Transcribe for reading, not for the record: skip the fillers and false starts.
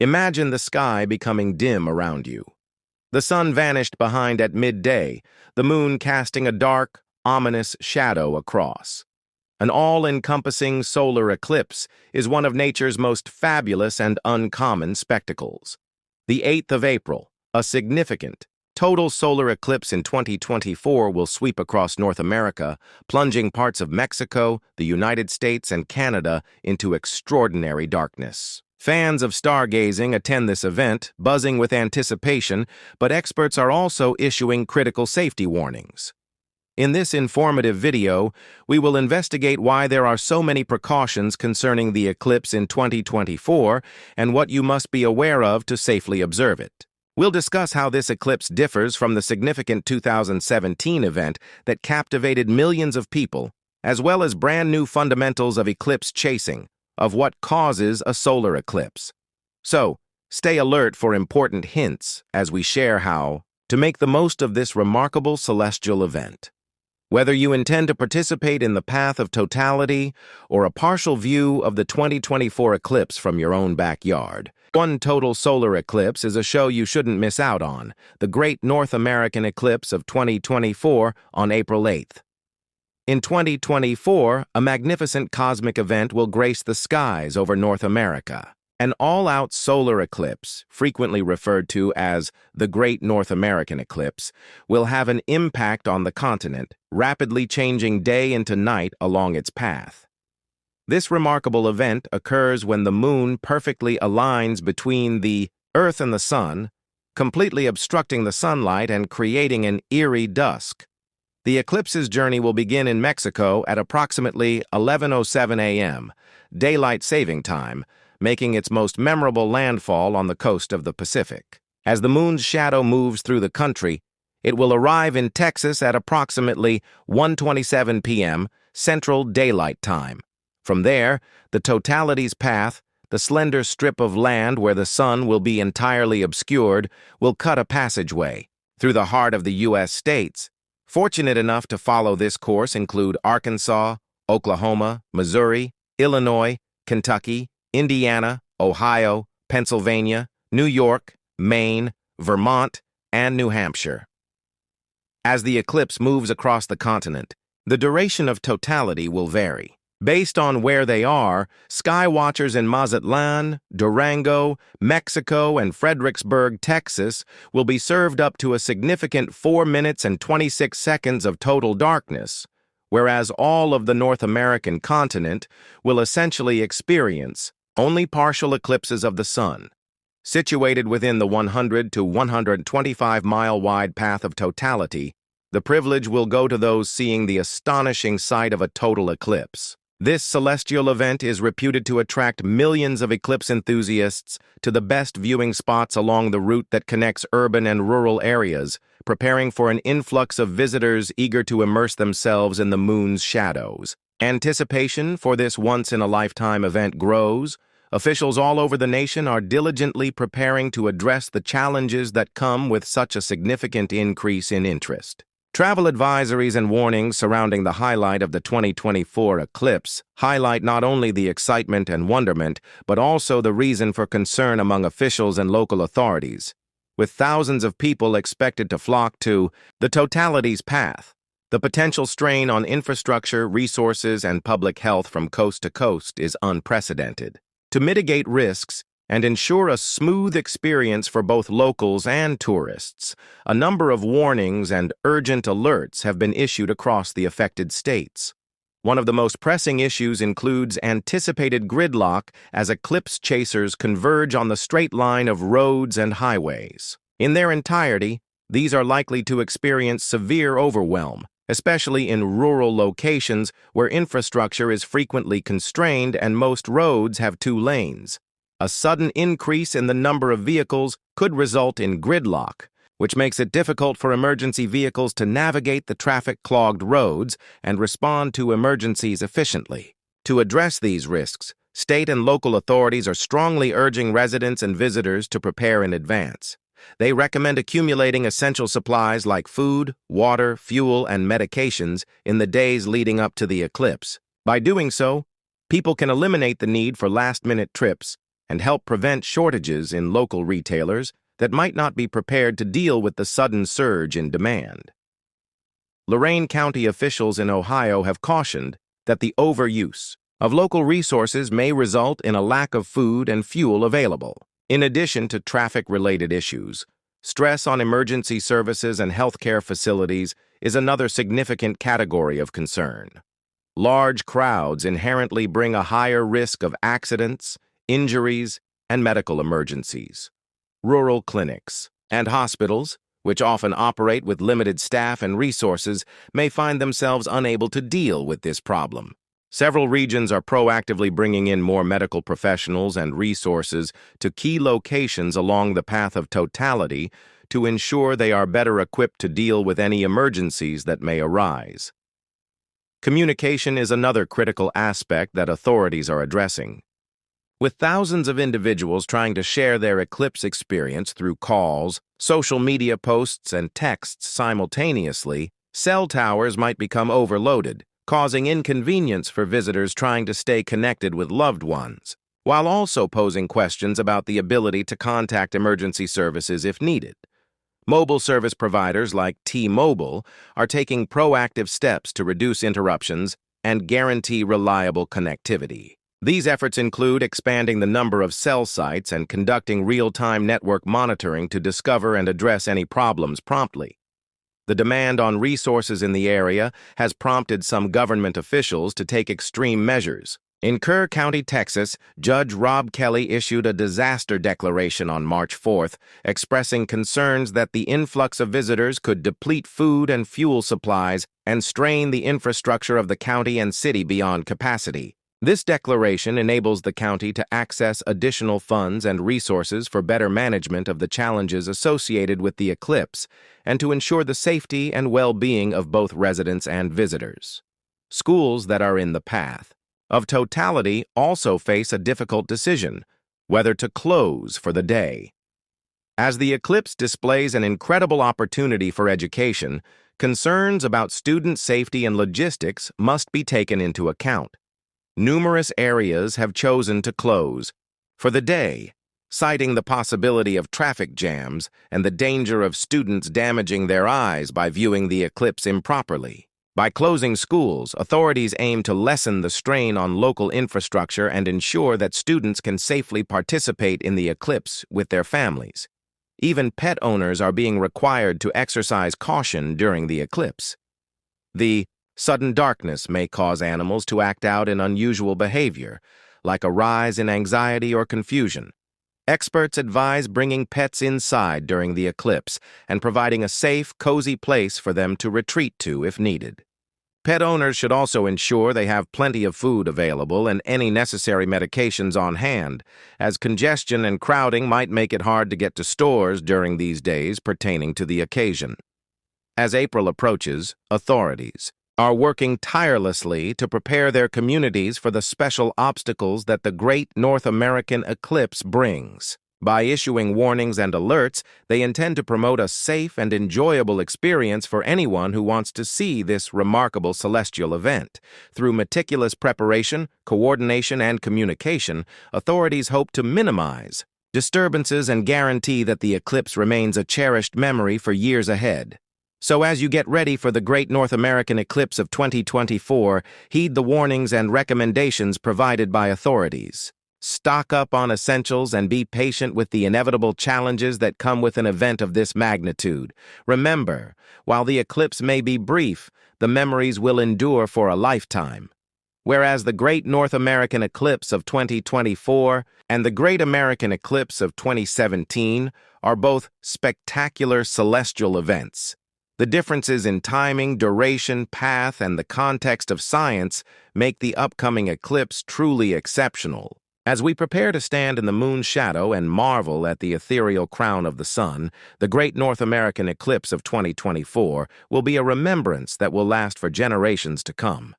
Imagine the sky becoming dim around you. The sun vanished behind at midday, the moon casting a dark, ominous shadow across. An all-encompassing solar eclipse is one of nature's most fabulous and uncommon spectacles. The 8th of April, a significant, total solar eclipse in 2024 will sweep across North America, plunging parts of Mexico, the United States, and Canada into extraordinary darkness. Fans of stargazing attend this event, buzzing with anticipation, but experts are also issuing critical safety warnings. In this informative video, we will investigate why there are so many precautions concerning the eclipse in 2024 and what you must be aware of to safely observe it. We'll discuss how this eclipse differs from the significant 2017 event that captivated millions of people, as well as brand new fundamentals of eclipse chasing, of what causes a solar eclipse. So, stay alert for important hints as we share how to make the most of this remarkable celestial event. Whether you intend to participate in the path of totality or a partial view of the 2024 eclipse from your own backyard, one total solar eclipse is a show you shouldn't miss out on, the Great North American Eclipse of 2024 on April 8th. In 2024, a magnificent cosmic event will grace the skies over North America. An all-out solar eclipse, frequently referred to as the Great North American Eclipse, will have an impact on the continent, rapidly changing day into night along its path. This remarkable event occurs when the moon perfectly aligns between the Earth and the sun, completely obstructing the sunlight and creating an eerie dusk. The eclipse's journey will begin in Mexico at approximately 11:07 a.m., daylight saving time, making its most memorable landfall on the coast of the Pacific. As the moon's shadow moves through the country, it will arrive in Texas at approximately 1:27 p.m. Central Daylight Time. From there, the totality's path, the slender strip of land where the sun will be entirely obscured, will cut a passageway through the heart of the U.S. states. Fortunate enough to follow this course include Arkansas, Oklahoma, Missouri, Illinois, Kentucky, Indiana, Ohio, Pennsylvania, New York, Maine, Vermont, and New Hampshire. As the eclipse moves across the continent, the duration of totality will vary. Based on where they are, sky watchers in Mazatlan, Durango, Mexico, and Fredericksburg, Texas, will be served up to a significant 4 minutes and 26 seconds of total darkness, whereas all of the North American continent will essentially experience only partial eclipses of the sun. Situated within the 100 to 125-mile wide path of totality, the privilege will go to those seeing the astonishing sight of a total eclipse. This celestial event is reputed to attract millions of eclipse enthusiasts to the best viewing spots along the route that connects urban and rural areas, preparing for an influx of visitors eager to immerse themselves in the moon's shadows. Anticipation for this once-in-a-lifetime event grows. Officials all over the nation are diligently preparing to address the challenges that come with such a significant increase in interest. Travel advisories and warnings surrounding the highlight of the 2024 eclipse highlight not only the excitement and wonderment, but also the reason for concern among officials and local authorities. With thousands of people expected to flock to the totality's path, the potential strain on infrastructure, resources, and public health from coast to coast is unprecedented. To mitigate risks and ensure a smooth experience for both locals and tourists, a number of warnings and urgent alerts have been issued across the affected states. One of the most pressing issues includes anticipated gridlock as eclipse chasers converge on the straight line of roads and highways. In their entirety, these are likely to experience severe overwhelm, especially in rural locations where infrastructure is frequently constrained and most roads have 2 lanes. A sudden increase in the number of vehicles could result in gridlock, which makes it difficult for emergency vehicles to navigate the traffic-clogged roads and respond to emergencies efficiently. To address these risks, state and local authorities are strongly urging residents and visitors to prepare in advance. They recommend accumulating essential supplies like food, water, fuel, and medications in the days leading up to the eclipse. By doing so, people can eliminate the need for last-minute trips and help prevent shortages in local retailers that might not be prepared to deal with the sudden surge in demand. Lorain County officials in Ohio have cautioned that the overuse of local resources may result in a lack of food and fuel available. In addition to traffic-related issues, stress on emergency services and healthcare facilities is another significant category of concern. Large crowds inherently bring a higher risk of accidents, injuries, and medical emergencies. Rural clinics and hospitals, which often operate with limited staff and resources, may find themselves unable to deal with this problem. Several regions are proactively bringing in more medical professionals and resources to key locations along the path of totality to ensure they are better equipped to deal with any emergencies that may arise. Communication is another critical aspect that authorities are addressing. With thousands of individuals trying to share their Eclipse experience through calls, social media posts, and texts simultaneously, cell towers might become overloaded, causing inconvenience for visitors trying to stay connected with loved ones, while also posing questions about the ability to contact emergency services if needed. Mobile service providers like T-Mobile are taking proactive steps to reduce interruptions and guarantee reliable connectivity. These efforts include expanding the number of cell sites and conducting real-time network monitoring to discover and address any problems promptly. The demand on resources in the area has prompted some government officials to take extreme measures. In Kerr County, Texas, Judge Rob Kelly issued a disaster declaration on March 4th, expressing concerns that the influx of visitors could deplete food and fuel supplies and strain the infrastructure of the county and city beyond capacity. This declaration enables the county to access additional funds and resources for better management of the challenges associated with the eclipse and to ensure the safety and well-being of both residents and visitors. Schools that are in the path of totality also face a difficult decision, whether to close for the day. As the eclipse displays an incredible opportunity for education, concerns about student safety and logistics must be taken into account. Numerous areas have chosen to close for the day, citing the possibility of traffic jams and the danger of students damaging their eyes by viewing the eclipse improperly. By closing schools, authorities aim to lessen the strain on local infrastructure and ensure that students can safely participate in the eclipse with their families. Even pet owners are being required to exercise caution during the eclipse. The sudden darkness may cause animals to act out in unusual behavior, like a rise in anxiety or confusion. Experts advise bringing pets inside during the eclipse and providing a safe, cozy place for them to retreat to if needed. Pet owners should also ensure they have plenty of food available and any necessary medications on hand, as congestion and crowding might make it hard to get to stores during these days pertaining to the occasion. As April approaches, authorities are working tirelessly to prepare their communities for the special obstacles that the Great North American Eclipse brings. By issuing warnings and alerts, they intend to promote a safe and enjoyable experience for anyone who wants to see this remarkable celestial event. Through meticulous preparation, coordination, and communication, authorities hope to minimize disturbances and guarantee that the eclipse remains a cherished memory for years ahead. So as you get ready for the Great North American Eclipse of 2024, heed the warnings and recommendations provided by authorities. Stock up on essentials and be patient with the inevitable challenges that come with an event of this magnitude. Remember, while the eclipse may be brief, the memories will endure for a lifetime. Whereas the Great North American Eclipse of 2024 and the Great American Eclipse of 2017 are both spectacular celestial events, the differences in timing, duration, path, and the context of science make the upcoming eclipse truly exceptional. As we prepare to stand in the moon's shadow and marvel at the ethereal crown of the sun, the Great North American Eclipse of 2024 will be a remembrance that will last for generations to come.